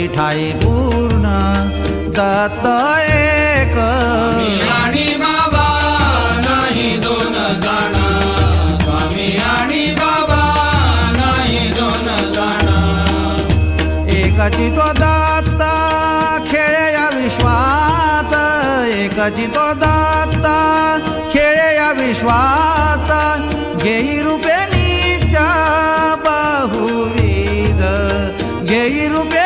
ठाई पूर्ण दत्त एक आणि बाबा नाही दोन जण स्वामी आणि बाबा नाही दोन जण एकची तो दत्त खेळे या विश्वात एकची तो दत्त खेळे या विश्वात घेई रूपे नित्य बहुविध घेई रूपे